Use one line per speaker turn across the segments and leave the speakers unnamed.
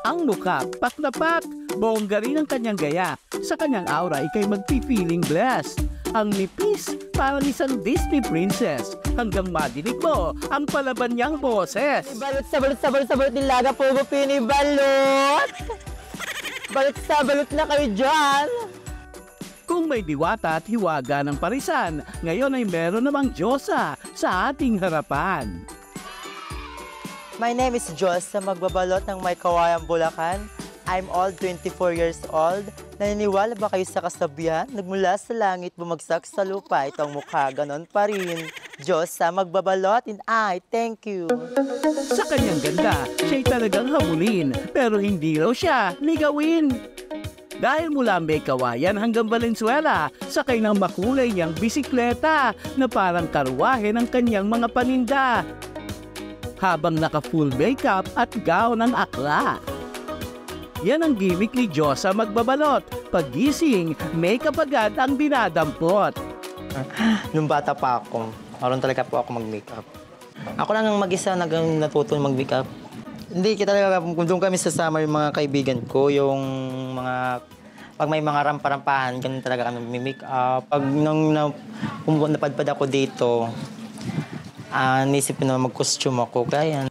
Ang mukha, pak na pak, bongga rin ang kanyang gaya. Sa kanyang aura, ikay magpi-feeling blessed. Ang nipis, parang isang Disney princess. Hanggang madinig mo ang palaban niyang boses.
Balot sa balot sa balot sa balot nilaga po ko pinibalot. Balot sa balot na kayo dyan.
Kung may diwata at hiwaga ng parisan, ngayon ay meron namang Diyosa sa ating harapan.
My name is Josa, magbabalot ng May Kawayang Bulacan. I'm old, 24 years old. Naniniwala ba kayo sa kasabihan? Nagmula sa langit, bumagsak sa lupa. Itong mukha, ganon pa rin. Diyosa, magbabalot and I thank you.
Sa kanyang ganda, siya'y talagang habulin, pero hindi raw siya ligawin. Dahil mula May Kawayan hanggang Valenzuela, sakay ng makulay niyang bisikleta na parang karwahe ng kanyang mga paninda. Habang naka-full makeup at gown ng akla. Yan ang gimmick ni Diyosa magbabalot. Paggising, makeup agad ang dinadampot.
Nung bata pa ako, maroon talaga po ako mag-makeup. Ako lang ang mag-isa natuto mag-makeup. Hindi kita talaga, kung doon kami sa summer, yung mga kaibigan ko, yung mga, pag may mga ramparampahan, ganun talaga kami mag-makeup. Pag nung napadpad ako dito, naisip ko na mag-costume ako, kaya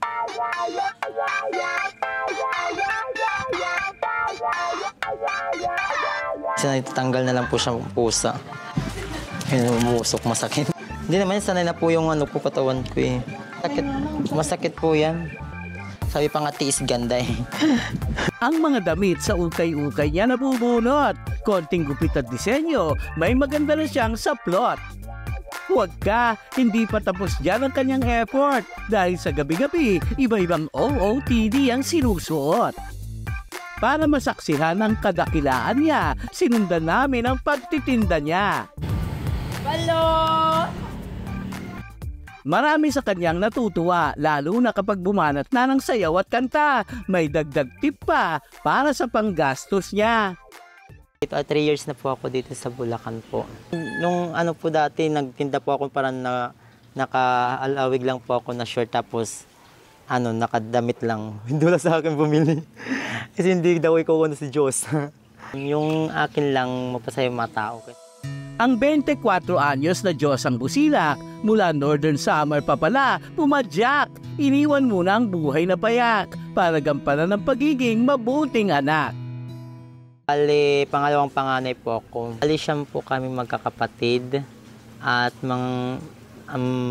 tanggal na lang po siya pusa. Umusok, masakit. Hindi naman, sanay na po yung katawan ko eh. Masakit po yan. Sabi pa nga, tiis ganda eh.
Ang mga damit sa ukay-ukay niya nabubunot. Konting gupit at disenyo, may maganda na siyang saplot. Huwag ka, hindi pa tapos dyan ang kanyang effort. Dahil sa gabi-gabi, iba-ibang OOTD ang sinusuot. Para masaksihan ang kadakilaan niya, sinundan namin ang pagtitinda niya.
Balot!
Marami sa kanyang natutuwa, lalo na kapag bumanat na ng sayaw at kanta. May dagdag tip pa para sa panggastos niya.
3 years na po ako dito sa Bulacan po. Nung po dati, nagtinda po ako parang naka-alawig lang po ako na short tapos nakadamit lang. Hindi wala sa akin bumili. Kasi hindi daw ikaw si Diyos. Yung akin lang mapasaya yung mga tao.
Ang 24 anyos na Diyosang Busilak, mula Northern Samar pa pala, pumadyak. Iniwan muna ang buhay na payak para gampanan ng pagiging mabuting anak.
Bali, pangalawang panganay po ako. Bali, siyam po kami magkakapatid. At ang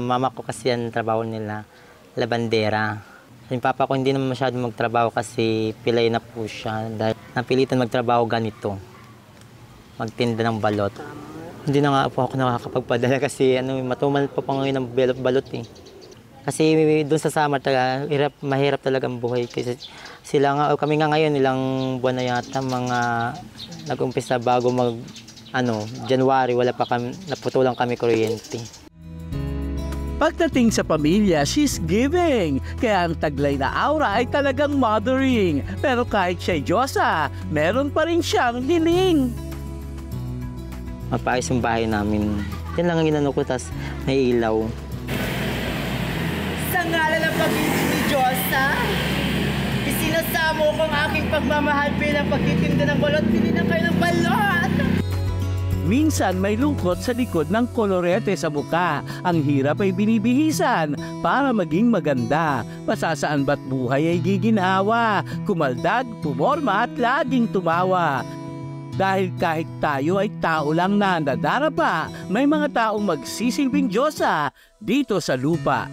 mama ko kasi ang trabaho nila, labandera. Yung papa ko hindi naman masyadong magtrabaho kasi pilay na po siya. Dahil napilitan magtrabaho ganito, magtinda ng balot. Hindi na nga po ako nakakapagpadala kasi matumal pa ngayon ng balot eh. Kasi doon sa summer talaga, mahirap talaga ang buhay. Kasi kami nga ngayon, ilang buwan na yata, mga nag-umpisa bago January, wala pa kami, naputulang kami kuryente.
Pagdating sa pamilya, she's giving. Kaya ang taglay na aura ay talagang mothering. Pero kahit siya'y Diyosa, meron pa rin siyang hiling.
Mapaayos yung bahay namin. Yan lang ang inano ko, tas may ilaw. Sa ngalan ng pag-ibig ni Diyosa, isinasamo ko ang aking pagmamahal bilang pagtitinda ng balot. Pili na kayo ng balot!
Minsan may lungkot sa likod ng kolorete sa muka. Ang hirap ay binibihisan para maging maganda. Pasasaan ba't buhay ay giginhawa? Kumaldag, pumorma at laging tumawa. Dahil kahit tayo ay tao lang na nadarapa, may mga taong magsisilbing Diyosa dito sa lupa.